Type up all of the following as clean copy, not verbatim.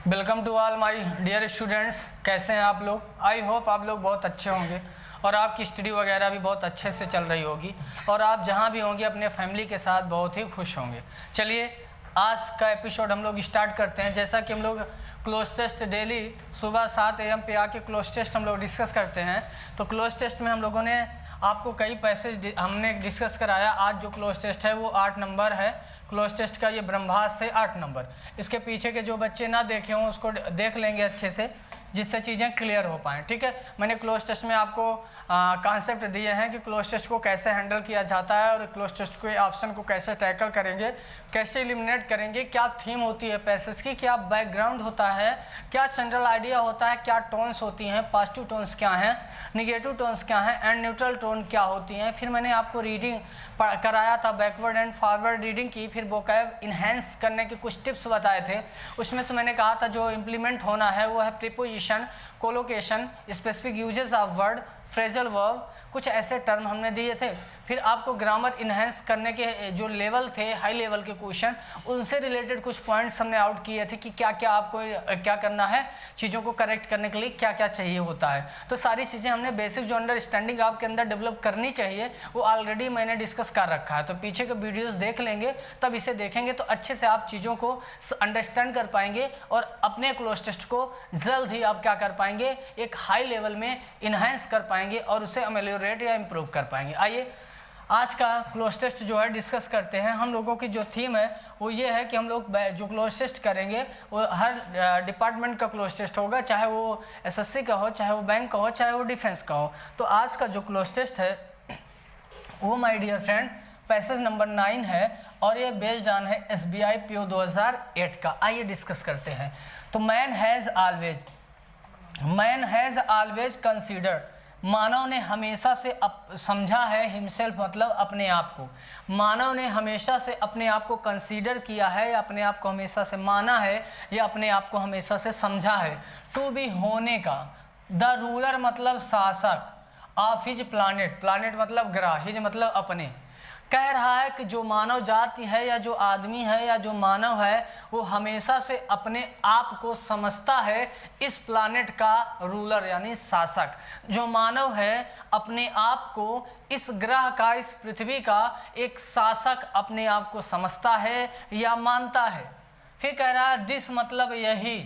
Welcome to all my dear students. कैसे हैं आप लोग? आई होप आप लोग बहुत अच्छे होंगे और आपकी स्टडी वगैरह भी बहुत अच्छे से चल रही होगी और आप जहां भी होंगे अपने फैमिली के साथ बहुत ही खुश होंगे। चलिए आज का एपिसोड हम लोग स्टार्ट करते हैं। जैसा कि हम लोग क्लोज टेस्ट डेली सुबह 7 AM पे आके क्लोज टेस्ट हम लोग डिस्कस करते हैं, तो क्लोज टेस्ट में हम लोगों ने आपको कई पैसेज हमने डिस्कस कराया। आज जो क्लोज टेस्ट है वो 8 नंबर है। क्लोज टेस्ट का ये ब्रह्मास्त्र है 8 नंबर। इसके पीछे के जो बच्चे ना देखे हों उसको देख लेंगे अच्छे से, जिससे चीज़ें क्लियर हो पाएँ। ठीक है, मैंने क्लोज टेस्ट में आपको कॉन्सेप्ट दिए हैं कि क्लोज टेस्ट को कैसे हैंडल किया जाता है और क्लोज टेस्ट के ऑप्शन को कैसे टैकल करेंगे, कैसे एलिमिनेट करेंगे, क्या थीम होती है पैसेज की, क्या बैकग्राउंड होता है, क्या जनरल आइडिया होता है, क्या टोन्स होती हैं, पॉजिटिव टोन्स क्या हैं, निगेटिव टोन्स क्या हैं एंड न्यूट्रल टोन क्या होती हैं। फिर मैंने आपको रीडिंग कराया था, बैकवर्ड एंड फॉरवर्ड रीडिंग की, फिर वोकैब इन्हेंस करने के कुछ टिप्स बताए थे। उसमें से मैंने कहा था जो इम्प्लीमेंट होना है वो है preposition, collocation, specific uses of word, phrasal verb, कुछ ऐसे टर्म हमने दिए थे। फिर आपको ग्रामर इन्हेंस करने के जो लेवल थे, हाई लेवल के क्वेश्चन, उनसे रिलेटेड कुछ पॉइंट्स हमने आउट किए थे कि क्या क्या आपको क्या करना है, चीज़ों को करेक्ट करने के लिए क्या क्या चाहिए होता है। तो सारी चीज़ें हमने बेसिक जो अंडरस्टैंडिंग आपके अंदर डेवलप करनी चाहिए वो ऑलरेडी मैंने डिस्कस कर रखा है। तो पीछे के वीडियोज़ देख लेंगे, तब इसे देखेंगे तो अच्छे से आप चीज़ों को अंडरस्टैंड कर पाएंगे और अपने क्लोज टेस्ट को जल्द ही आप क्या कर पाएंगे, एक हाई लेवल में इन्हेंस कर पाएंगे और उसे अमेलियोरेट या इम्प्रूव कर पाएंगे। आइए आज का क्लोज टेस्ट जो है डिस्कस करते हैं। हम लोगों की जो थीम है वो ये है कि हम लोग जो क्लोज टेस्ट करेंगे वो हर डिपार्टमेंट का क्लोज टेस्ट होगा, चाहे वो SSC का हो, चाहे वो बैंक का हो, चाहे वो डिफेंस का हो। तो आज का जो क्लोज टेस्ट है वो my dear friend passage number 9 है और ये बेस्ड ऑन है SBI PO 2008 का। आइए डिस्कस करते हैं। तो मैन हैज़ ऑलवेज कंसीडर्ड, मानव ने हमेशा से समझा है, हिमसेल्फ मतलब अपने आप को, मानव ने हमेशा से अपने आप को कंसीडर किया है या अपने आप को हमेशा से माना है या अपने आप को हमेशा से समझा है। टू बी होने का, द रूलर मतलब शासक, ऑफ हिज प्लानेट, प्लानेट मतलब ग्रह, हिज मतलब अपने, कह रहा है कि जो मानव जाति है या जो आदमी है या जो मानव है वो हमेशा से अपने आप को समझता है इस प्लानेट का रूलर यानी शासक। जो मानव है अपने आप को इस ग्रह का, इस पृथ्वी का एक शासक अपने आप को समझता है या मानता है। फिर कह रहा है दिस मतलब यही,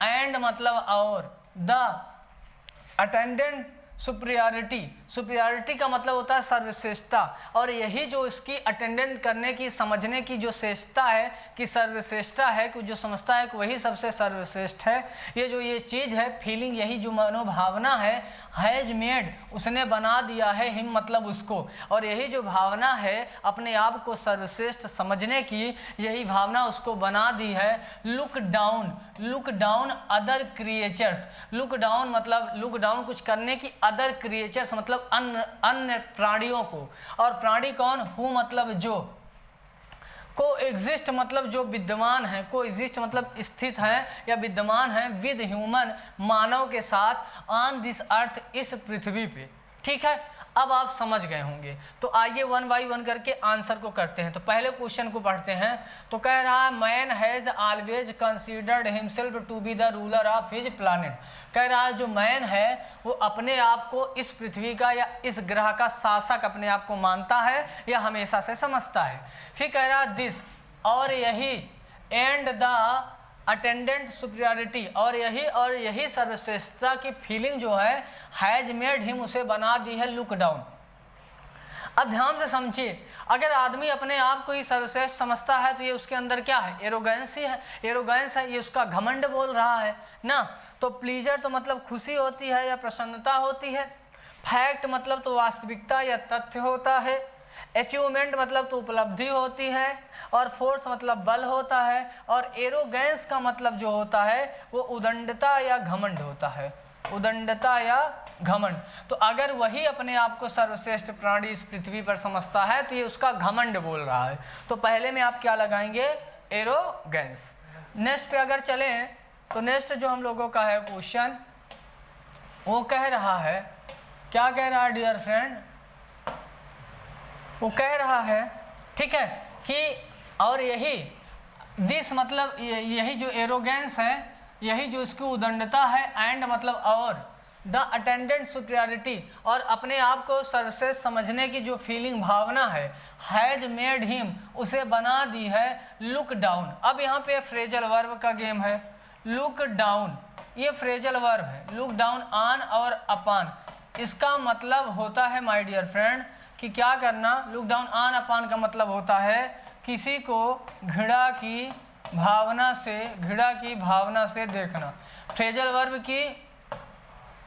एंड मतलब और, द अटेंडेंट सुपीरियरिटी, सुपीरियरिटी का मतलब होता है सर्वश्रेष्ठता, और यही जो इसकी अटेंडेंट करने की, समझने की जो श्रेष्ठता है कि सर्वश्रेष्ठता है, कि जो समझता है कि वही सबसे सर्वश्रेष्ठ है, ये चीज़ है, फीलिंग, यही जो मनोभावना है, हैज मेड, उसने बना दिया है, हिम मतलब उसको, और यही जो भावना है अपने आप को सर्वश्रेष्ठ समझने की, यही भावना उसको बना दी है। Look down other creatures, look down मतलब लुक डाउन कुछ करने की, अदर क्रिएचर्स मतलब अन्य प्राणियों को, और प्राणी कौन, हु मतलब जो, को एग्जिस्ट मतलब जो विद्यमान है, को एग्जिस्ट मतलब स्थित है या विद्यमान है, विद ह्यूमन मानव के साथ, ऑन दिस अर्थ इस पृथ्वी पे। ठीक है, अब आप समझ गए होंगे। तो आइए 1 बाय 1 करके आंसर को करते हैं। तो पहले क्वेश्चन को पढ़ते हैं। तो कह रहा है man has always considered himself to be the ruler of his planet. कह रहा है जो मैन है वो अपने आप को इस पृथ्वी का या इस ग्रह का शासक अपने आप को मानता है या हमेशा से समझता है। फिर कह रहा है दिस, और यही, एंड द अटेंडेंट सुपीरियरिटी, और यही सर्वश्रेष्ठता की फीलिंग जो है, हैज मेड हिम, उसे बना दी है लुक डाउन। अब ध्यान से समझिए, अगर आदमी अपने आप को ही सर्वश्रेष्ठ समझता है तो ये उसके अंदर क्या है, एरोगेंस ही है, एरोगेंस है, ये उसका घमंड बोल रहा है ना। तो प्लीजर तो मतलब खुशी होती है या प्रसन्नता होती है, फैक्ट मतलब तो वास्तविकता या तथ्य होता है, अचीवमेंट मतलब तो उपलब्धि होती है, और फोर्स मतलब बल होता है, और एरोगेंस का मतलब जो होता है वो उदंडता या घमंड होता है, उदंडता या घमंड। तो अगर वही अपने आप को सर्वश्रेष्ठ प्राणी इस पृथ्वी पर समझता है तो ये उसका घमंड बोल रहा है। तो पहले में आप क्या लगाएंगे, एरोगेंस। नेक्स्ट पे अगर चलें तो नेक्स्ट जो हम लोगों का है क्वेश्चन वो कह रहा है, क्या कह रहा है डियर फ्रेंड, वो कह रहा है ठीक है कि और यही दिस मतलब यही जो एरोगेंस है यही जो इसकी उदंडता है, एंड मतलब और, द अटेंडेंट सुपीरियरिटी, और अपने आप को सर्वश्रेष्ठ समझने की जो फीलिंग भावना है, हैज मेड हिम, उसे बना दी है लुक डाउन। अब यहाँ पे फ्रेजल वर्ब का गेम है, लुक डाउन, ये फ्रेजल वर्ब है, लुक डाउन ऑन और अपान। इसका मतलब होता है माय डियर फ्रेंड कि क्या करना, लुक डाउन ऑन अपान का मतलब होता है किसी को घृणा की भावना से देखना।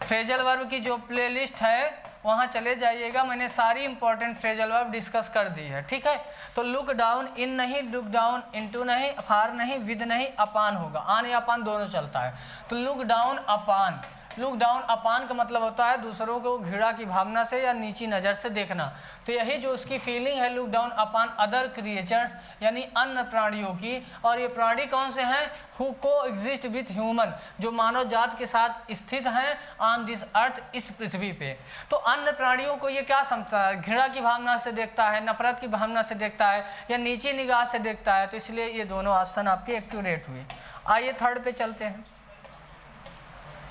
फ्रेजल वर्ब की जो प्लेलिस्ट है वहाँ चले जाइएगा, मैंने सारी इंपॉर्टेंट फ्रेजल वर्ब डिस्कस कर दी है, ठीक है। तो लुक डाउन इन नहीं, लुक डाउन इनटू नहीं, फार नहीं, विद नहीं, अपान होगा, आन या अपान दोनों चलता है। तो लुक डाउन अपान, लुक डाउन अपान का मतलब होता है दूसरों को घृणा की भावना से या नीची नज़र से देखना। तो यही जो उसकी फीलिंग है, लुक डाउन अपान अदर क्रिएचर्स, यानी अन्य प्राणियों की। और ये प्राणी कौन से हैं, who co exist with human, जो मानव जात के साथ स्थित हैं ऑन दिस अर्थ, इस पृथ्वी पे। तो अन्य प्राणियों को ये क्या समझता है, घृणा की भावना से देखता है, नफरत की भावना से देखता है, या नीची निगाह से देखता है। तो इसलिए ये दोनों ऑप्शन आपके एक्यूरेट हुए। आइए थर्ड पे चलते हैं।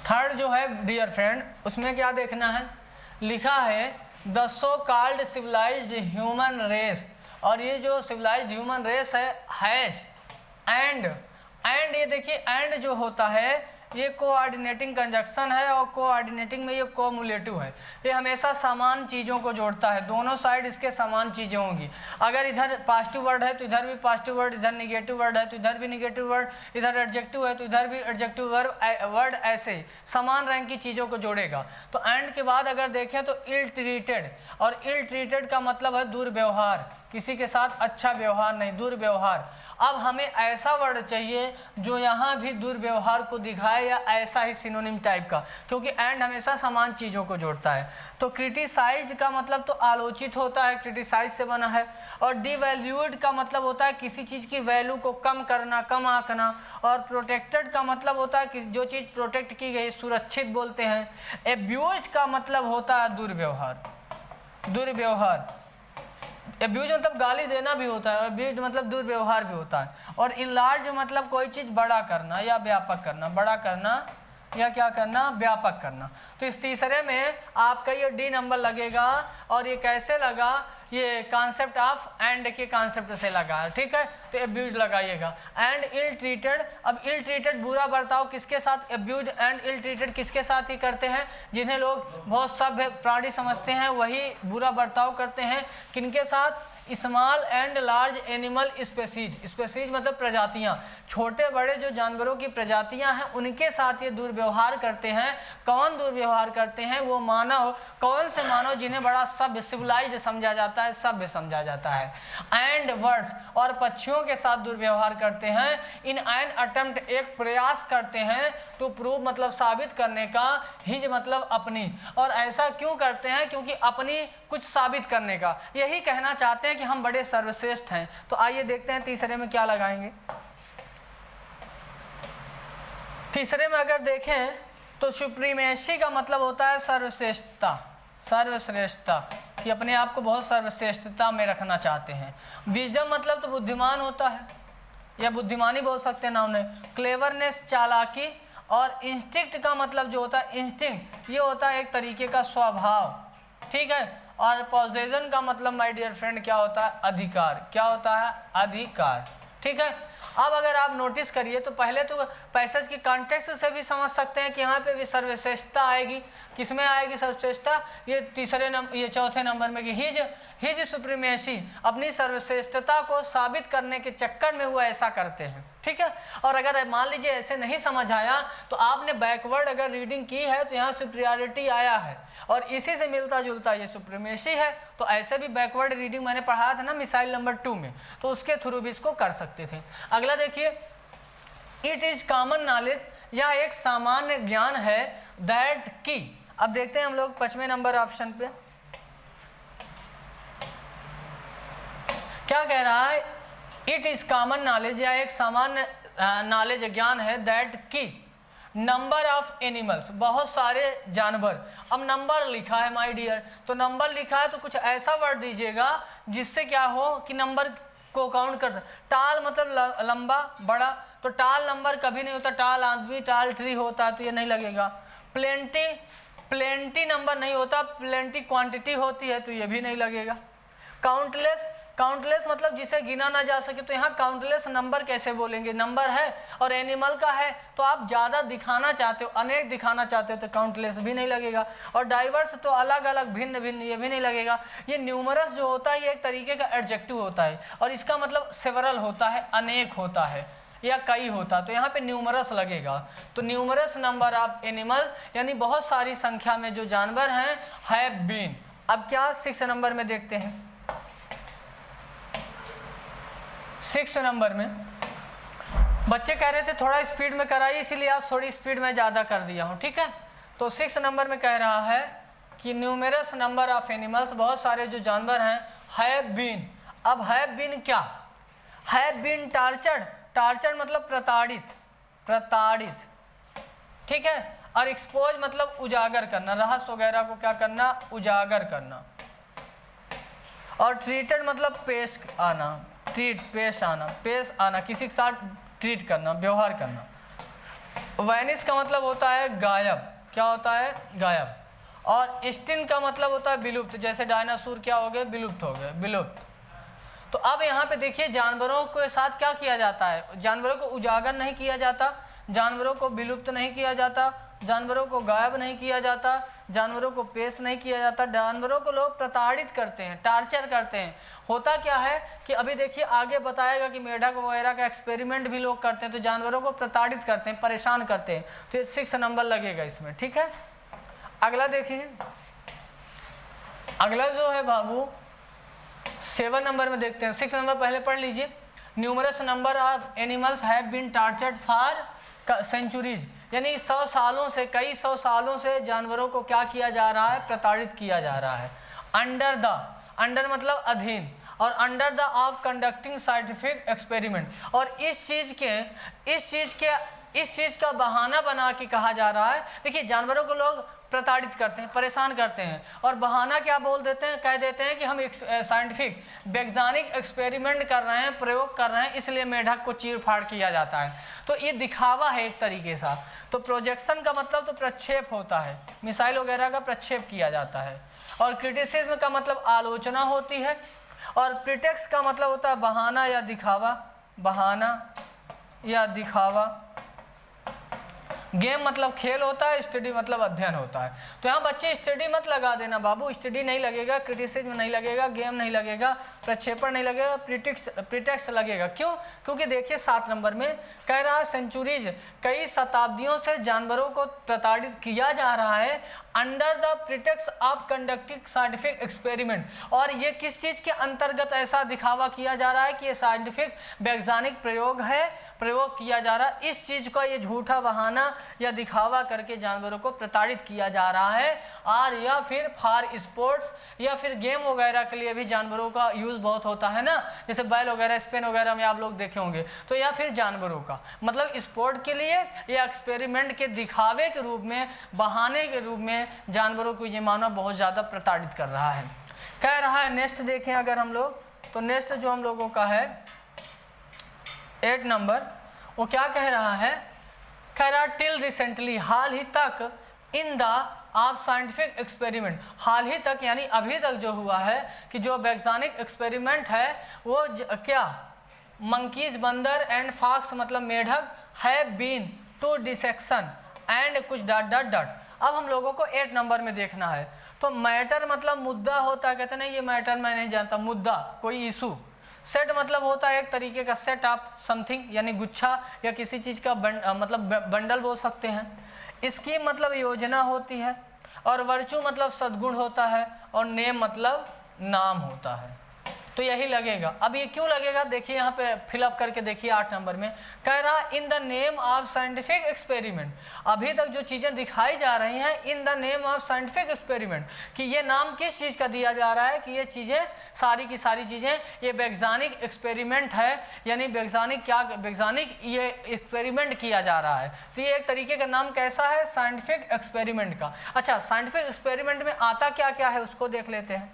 थर्ड जो है डियर फ्रेंड, उसमें क्या देखना है, लिखा है the so called civilised human race. और ये जो सिविलाइज्ड ह्यूमन रेस है, हैज एंड ये देखिए, एंड जो होता है ये कोऑर्डिनेटिंग कंजक्शन है, और कोऑर्डिनेटिंग में ये कोमुलेटिव है। ये हमेशा समान चीज़ों को जोड़ता है, दोनों साइड इसके समान चीज़ें होंगी। अगर इधर पॉजिटिव वर्ड है तो इधर भी पॉजिटिव वर्ड, इधर निगेटिव वर्ड है तो इधर भी निगेटिव वर्ड, इधर एडजेक्टिव है तो इधर भी एडजेक्टिव वर्ड, ऐसे ही समान रैंक की चीज़ों को जोड़ेगा। तो एंड के बाद अगर देखें तो इल ट्रीटेड, और इल ट्रीटेड का मतलब है दुर्व्यवहार, किसी के साथ अच्छा व्यवहार नहीं, दुर्व्यवहार। अब हमें ऐसा वर्ड चाहिए जो यहाँ भी दुर्व्यवहार को दिखाए, या ऐसा ही सिनोनिम टाइप का, क्योंकि एंड हमेशा समान चीज़ों को जोड़ता है। तो क्रिटिसाइज का मतलब तो आलोचित होता है, क्रिटिसाइज से बना है। और डिवैल्यूड का मतलब होता है किसी चीज़ की वैल्यू को कम करना, कम आंकना। और प्रोटेक्टेड का मतलब होता है कि जो चीज़ प्रोटेक्ट की गई, सुरक्षित बोलते हैं। एब्यूज का मतलब होता है दुर्व्यवहार, एब्यूज मतलब गाली देना भी होता है, एब्यूज मतलब दुर्व्यवहार भी होता है। और इनलार्ज मतलब कोई चीज़ बड़ा करना या व्यापक करना, बड़ा करना या क्या करना, व्यापक करना। तो इस तीसरे में आपका ये डी नंबर लगेगा। और ये कैसे लगा, ये कॉन्सेप्ट ऑफ एंड के कॉन्सेप्ट से लगा, ठीक है। तो एब्यूज लगाइएगा। एंड इल ट्रीटेड, अब इल ट्रीटेड बुरा बर्ताव किसके साथ, एब्यूज एंड इल ट्रीटेड किसके साथ ही करते हैं, जिन्हें लोग बहुत सभ्य प्राणी समझते हैं वही बुरा बर्ताव करते हैं। किनके साथ, small and large animal species मतलब प्रजातियां, छोटे बड़े जो जानवरों की प्रजातियां हैं उनके साथ ये दुर्व्यवहार करते हैं। कौन दुर्व्यवहार करते हैं, वो मानव, कौन से मानव जिन्हें बड़ा सभ्य सिविलाइज्ड समझा जाता है, सभ्य समझा जाता है। एंड बर्ड्स, और पक्षियों के साथ दुर्व्यवहार करते हैं। इन एन अटेम्प्ट, एक प्रयास करते हैं, टू प्रूव मतलब साबित करने का, हिज मतलब अपनी। और ऐसा क्यों करते हैं, क्योंकि अपनी कुछ साबित करने का, यही कहना चाहते हैं कि हम बड़े सर्वश्रेष्ठ हैं। तो आइए देखते हैं तीसरे में क्या लगाएंगे। तीसरे में अगर देखें तो सुप्रीमेसी का मतलब होता है सर्वश्रेष्ठता, कि अपने आप को बहुत सर्वश्रेष्ठता में रखना चाहते हैं। विजडम मतलब तो बुद्धिमान होता है, या बुद्धिमानी बोल सकते हैं ना उन्हें। क्लेवरनेस चालाकी। और इंस्टिंक्ट का मतलब जो होता है, इंस्टिंक्ट ये होता है एक तरीके का स्वभाव, ठीक है। और पोजेशन का मतलब माय डियर फ्रेंड क्या होता है, अधिकार, क्या होता है, अधिकार, ठीक है। अब अगर आप नोटिस करिए तो पहले तो पैसेज के कॉन्टेक्स्ट से भी समझ सकते हैं कि यहाँ पे भी सर्वश्रेष्ठता आएगी। किसमें आएगी सर्वश्रेष्ठता, ये चौथे नंबर में कि हिज सुप्रीमेसी, अपनी सर्वश्रेष्ठता को साबित करने के चक्कर में वो ऐसा करते हैं, ठीक है। और अगर मान लीजिए ऐसे नहीं समझ आया तो आपने बैकवर्ड अगर रीडिंग की है तो यहाँ सुप्रियरिटी आया है, और इसी से मिलता जुलता ये सुप्रीमेसी है। तो ऐसे भी बैकवर्ड रीडिंग मैंने पढ़ाया था ना मिसाइल नंबर 2 में, तो उसके थ्रू भी इसको कर सकते थे। अगला देखिए, इट इज कॉमन नॉलेज, यह एक सामान्य ज्ञान है, दैट की। अब देखते हैं हम लोग 5वें नंबर ऑप्शन पे क्या कह रहा है। इट इज कॉमन नॉलेज, या एक सामान्य नॉलेज ज्ञान है, दैट की नंबर ऑफ एनिमल्स, बहुत सारे जानवर। अब नंबर लिखा है माय डियर, तो नंबर लिखा है तो कुछ ऐसा वर्ड दीजिएगा जिससे क्या हो कि नंबर को काउंट कर सकते। टाल मतलब लंबा, बड़ा, तो टाल नंबर कभी नहीं होता, टाल आदमी, टाल ट्री होता है, तो ये नहीं लगेगा। प्लेंटी, प्लेंटी नंबर नहीं होता, प्लेंटी क्वांटिटी होती है, तो ये भी नहीं लगेगा। काउंटलेस, काउंटलेस मतलब जिसे गिना ना जा सके, तो यहाँ काउंटलेस नंबर कैसे बोलेंगे, नंबर है और एनिमल का है, तो आप ज़्यादा दिखाना चाहते हो, अनेक दिखाना चाहते हो, तो काउंटलेस भी नहीं लगेगा। और डाइवर्स तो अलग अलग, भिन्न भिन्न, ये भी नहीं लगेगा। ये न्यूमरस जो होता है ये एक तरीके का एडजेक्टिव होता है और इसका मतलब सेवरल होता है, अनेक होता है या कई होता, तो यहाँ पे न्यूमरस लगेगा। तो न्यूमरस नंबर ऑफ एनिमल यानी बहुत सारी संख्या में जो जानवर हैं, हैव बीन। अब क्या 6 नंबर में देखते हैं। 6 नंबर में बच्चे कह रहे थे थोड़ा स्पीड में कराइए, इसीलिए आज थोड़ी स्पीड में ज़्यादा कर दिया हूँ, ठीक है। तो 6 नंबर में कह रहा है कि न्यूमरस नंबर ऑफ एनिमल्स, बहुत सारे जो जानवर हैं, हैव बीन। अब हैव बीन क्या, हैव बीन टार्चर्ड, टार्चर्ड मतलब प्रताड़ित, प्रताड़ित, ठीक है। और एक्सपोज मतलब उजागर करना, रहस्य वगैरह को क्या करना, उजागर करना। और ट्रीटेड मतलब पेश आना, ट्रीट पेश आना, पेश आना, किसी के साथ ट्रीट करना, व्यवहार करना। वैनिश का मतलब होता है गायब, क्या होता है, गायब। और एक्सटिंक्ट का मतलब होता है विलुप्त, जैसे डायनासोर क्या हो गए, विलुप्त हो गए, विलुप्त। तो अब यहाँ पे देखिए जानवरों के साथ क्या किया जाता है, जानवरों को उजागर नहीं किया जाता, जानवरों को विलुप्त नहीं किया जाता, जानवरों को गायब नहीं किया जाता, जानवरों को पेश नहीं किया जाता, जानवरों को लोग प्रताड़ित करते हैं, टार्चर करते हैं। होता क्या है कि अभी देखिए आगे बताएगा कि मेढक वगैरह का एक्सपेरिमेंट भी लोग करते हैं, तो जानवरों को प्रताड़ित करते हैं, परेशान करते हैं, तो 6 नंबर लगेगा इसमें, ठीक है। अगला देखिए, अगला जो है बाबू 7 नंबर में देखते हैं। 6 नंबर पहले पढ़ लीजिए। Numerous number of animals have been tortured for centuries, यानी 100 सालों से, कई 100 सालों से जानवरों को क्या किया जा रहा है, प्रताड़ित किया जा रहा है। अंडर द, अंडर मतलब अधीन, और under the of conducting scientific experiment, और इस चीज़ का बहाना बना के कहा जा रहा है। देखिए जानवरों को लोग प्रताड़ित करते हैं, परेशान करते हैं, और बहाना क्या बोल देते हैं, कह देते हैं कि हम एक साइंटिफिक वैज्ञानिक एक्सपेरिमेंट कर रहे हैं, प्रयोग कर रहे हैं, इसलिए मेढक को चीर फाड़ किया जाता है। तो ये दिखावा है एक तरीके से। तो प्रोजेक्शन का मतलब तो प्रक्षेप होता है, मिसाइल वगैरह का प्रक्षेप किया जाता है। और क्रिटिसिज्म का मतलब आलोचना होती है। और प्रिटेक्स्ट का मतलब होता है बहाना या दिखावा, बहाना या दिखावा। गेम मतलब खेल होता है, स्टडी मतलब अध्ययन होता है। तो यहाँ बच्चे स्टडी मत लगा देना बाबू, स्टडी नहीं लगेगा, क्रिटिसिज्म नहीं लगेगा, गेम नहीं लगेगा, प्रक्षेपण नहीं लगेगा, प्रिटेक्स्ट लगेगा। क्यों? क्योंकि देखिए 7 नंबर में कह रहा है सेंचुरीज, कई शताब्दियों से जानवरों को प्रताड़ित किया जा रहा है under the pretext of conducting scientific experiment. और ये किस चीज़ के अंतर्गत ऐसा दिखावा किया जा रहा है कि ये साइंटिफिक वैज्ञानिक प्रयोग है, प्रयोग किया जा रहा है। इस चीज़ का ये झूठा बहाना या दिखावा करके जानवरों को प्रताड़ित किया जा रहा है। और या फिर फॉर स्पोर्ट्स या फिर गेम वगैरह के लिए भी जानवरों का यूज़ बहुत होता है ना, जैसे बैल वगैरह, स्पेन वगैरह में आप लोग देखे होंगे। तो या फिर जानवरों का मतलब स्पोर्ट के लिए या एक्सपेरिमेंट के दिखावे के रूप में, बहाने के रूप में जानवरों को ये मानव बहुत ज़्यादा प्रताड़ित कर रहा है। कह रहा है नेक्स्ट देखें अगर हम लोग, तो नेक्स्ट जो हम लोगों का है 8 नंबर, वो क्या कह रहा है, कह रहा टिल रिसेंटली, हाल ही तक, in the of scientific experiment, हाल ही तक यानी अभी तक जो हुआ है कि जो वैज्ञानिक एक्सपेरिमेंट है वो क्या, मंकीज बंदर एंड फॉक्स मतलब मेढक, have been to dissection and कुछ डॉट डॉट डॉट। अब हम लोगों को 8 नंबर में देखना है। तो मैटर मतलब मुद्दा होता है, कहते नहीं ये मैटर मैं नहीं जानता, मुद्दा कोई इशू। सेट मतलब होता है एक तरीके का सेट ऑफ समथिंग यानी गुच्छा या किसी चीज़ का मतलब बंडल बोल सकते हैं। स्कीम मतलब योजना होती है। और वर्चू मतलब सद्गुण होता है। और नेम मतलब नाम होता है। तो यही लगेगा। अब ये क्यों लगेगा देखिए यहाँ पे फिलअप करके देखिए 8 नंबर में कह रहा in the name of scientific experiment. अभी तक जो चीज़ें दिखाई जा रही हैं in the name of scientific experiment, कि ये नाम किस चीज़ का दिया जा रहा है कि ये चीज़ें सारी की सारी चीज़ें ये वैज्ञानिक एक्सपेरिमेंट है, यानी वैज्ञानिक ये एक्सपेरिमेंट किया जा रहा है। तो ये एक तरीके का नाम कैसा है, साइंटिफिक एक्सपेरिमेंट का। अच्छा, साइंटिफिक एक्सपेरिमेंट में आता क्या क्या है उसको देख लेते हैं।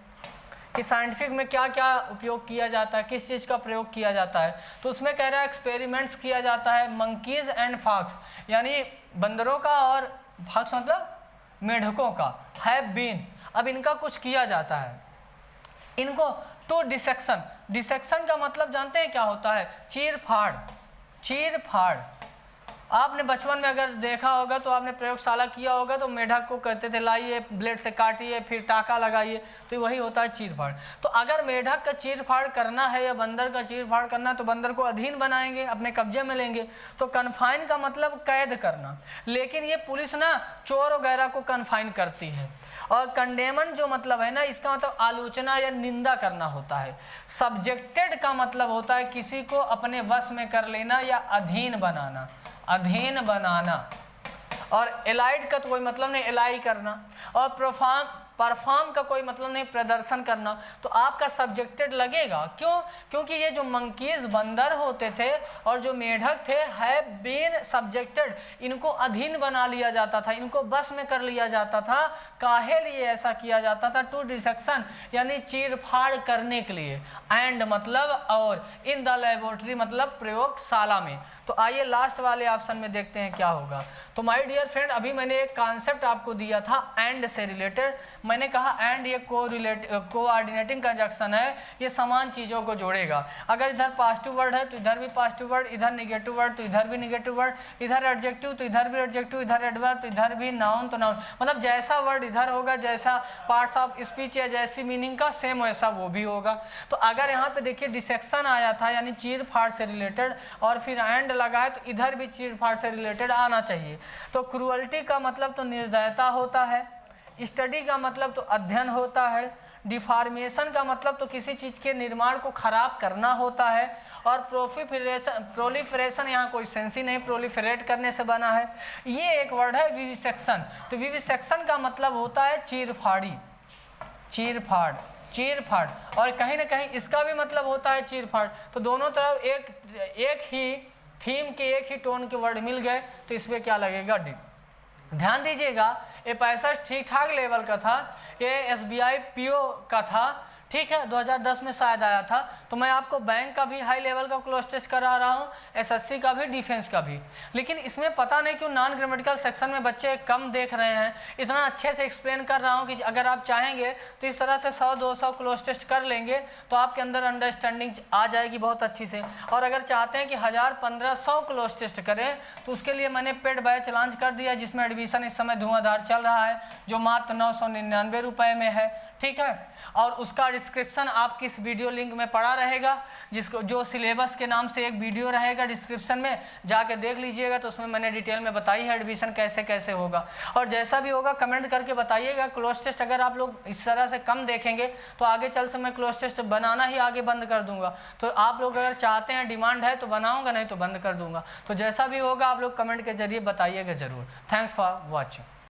कि साइंटिफिक में क्या क्या उपयोग किया जाता है, किस चीज़ का प्रयोग किया जाता है। तो उसमें कह रहा है एक्सपेरिमेंट्स किया जाता है मंकीज एंड फॉक्स, यानी बंदरों का, और फॉक्स मतलब मेढकों का, हैव बीन, अब इनका कुछ किया जाता है इनको टू डिसेक्शन। डिसेक्शन का मतलब जानते हैं क्या होता है? चीर फाड़। चीर फाड़ आपने बचपन में अगर देखा होगा तो आपने प्रयोगशाला किया होगा, तो मेढक को कहते थे लाइए ब्लेड से काटिए फिर टाका लगाइए, तो वही होता है चीर फाड़। तो अगर मेढक का चीर फाड़ करना है या बंदर का चीर फाड़ करना है तो बंदर को अधीन बनाएंगे, अपने कब्जे में लेंगे। तो कन्फाइन का मतलब कैद करना, लेकिन ये पुलिस ना चोर वगैरह को कन्फाइन करती है। और कंडेमन जो मतलब है ना, इसका मतलब आलोचना या निंदा करना होता है। सब्जेक्टेड का मतलब होता है किसी को अपने वश में कर लेना या अधीन बनाना, अधीन बनाना। और एलाइड का तो कोई मतलब नहीं, एलाई करना। और परफॉर्म का कोई मतलब नहीं, प्रदर्शन करना। तो आपका सब्जेक्टेड लगेगा, क्यों? क्योंकि ये जो मंकीज बंदर होते थे और जो मेढक थे, हैव बीन सब्जेक्टेड, इनको अधीन बना लिया जाता था, इनको बस में कर लिया जाता था। काहे लिए ऐसा किया जाता था? टू डिसेक्शन, यानी चीर फाड़ करने के लिए। एंड मतलब और, इन द लेबोरेटरी मतलब प्रयोगशाला में। तो आइए लास्ट वाले ऑप्शन में देखते हैं क्या होगा। तो माय डियर फ्रेंड, अभी मैंने एक कॉन्सेप्ट आपको दिया था एंड से रिलेटेड। मैंने कहा एंड ये कोऑर्डिनेटिंग कंजक्शन है, ये समान चीज़ों को जोड़ेगा। अगर इधर पॉजिटिव वर्ड है तो इधर भी पॉजिटिव वर्ड, इधर निगेटिव वर्ड तो इधर भी निगेटिव वर्ड, इधर एडजेक्टिव तो इधर भी एडजेक्टिव, इधर एडवर्ब तो इधर भी नाउन तो नाउन। मतलब जैसा वर्ड इधर होगा, जैसा पार्ट्स ऑफ स्पीच या जैसी मीनिंग का, सेम वैसा वो भी होगा। तो अगर यहाँ पे देखिए डिसेक्शन आया था यानी चीर फाड़ से रिलेटेड, और फिर एंड लगा है तो इधर भी चीर फाड़ से रिलेटेड आना चाहिए। तो क्रूअल्टी का मतलब तो निर्दयता होता है, स्टडी का मतलब तो अध्ययन होता है, डिफॉर्मेशन का मतलब तो किसी चीज़ के निर्माण को खराब करना होता है, और प्रोलिफरेशन यहाँ कोई सेंस ही नहीं, प्रोलिफरेट करने से बना है। ये एक वर्ड है विविसेक्शन। तो विविसेक्शन का मतलब होता है चीर फाड़ी, चीर फाड़, चीर फाड़। और कहीं ना कहीं इसका भी मतलब होता है चीर फाड़। तो दोनों तरफ एक ही थीम के, एक ही टोन के वर्ड मिल गए, तो इसमें क्या लगेगा? डी। ध्यान दीजिएगा, ये पैसा ठीक ठाक लेवल का था, ये SBI PO का था, ठीक है, 2010 में शायद आया था। तो मैं आपको बैंक का भी हाई लेवल का क्लोज टेस्ट करा रहा हूँ, SSC का भी, डिफेंस का भी। लेकिन इसमें पता नहीं क्यों नॉन ग्रामेटिकल सेक्शन में बच्चे कम देख रहे हैं। इतना अच्छे से एक्सप्लेन कर रहा हूँ कि अगर आप चाहेंगे तो इस तरह से 100-200 क्लोज टेस्ट कर लेंगे तो आपके अंदर अंडरस्टैंडिंग आ जाएगी बहुत अच्छी से। और अगर चाहते हैं कि 1000-1500 क्लोज टेस्ट करें तो उसके लिए मैंने पेड बैच लॉन्च कर दिया, जिसमें एडमिशन इस समय धुआंधार चल रहा है, जो मात्र 999 रुपये में है, ठीक है। और उसका डिस्क्रिप्शन आपकी इस वीडियो लिंक में पड़ा रहेगा, जिसको जो सिलेबस के नाम से एक वीडियो रहेगा डिस्क्रिप्शन में, जाके देख लीजिएगा। तो उसमें मैंने डिटेल में बताई है एडमिशन कैसे कैसे होगा। और जैसा भी होगा कमेंट करके बताइएगा। क्लोज टेस्ट अगर आप लोग इस तरह से कम देखेंगे तो आगे चल से मैं क्लोज टेस्ट बनाना ही आगे बंद कर दूंगा। तो आप लोग अगर चाहते हैं, डिमांड है तो बनाऊँगा, नहीं तो बंद कर दूँगा। तो जैसा भी होगा आप लोग कमेंट के जरिए बताइएगा ज़रूर। Thanks for watching.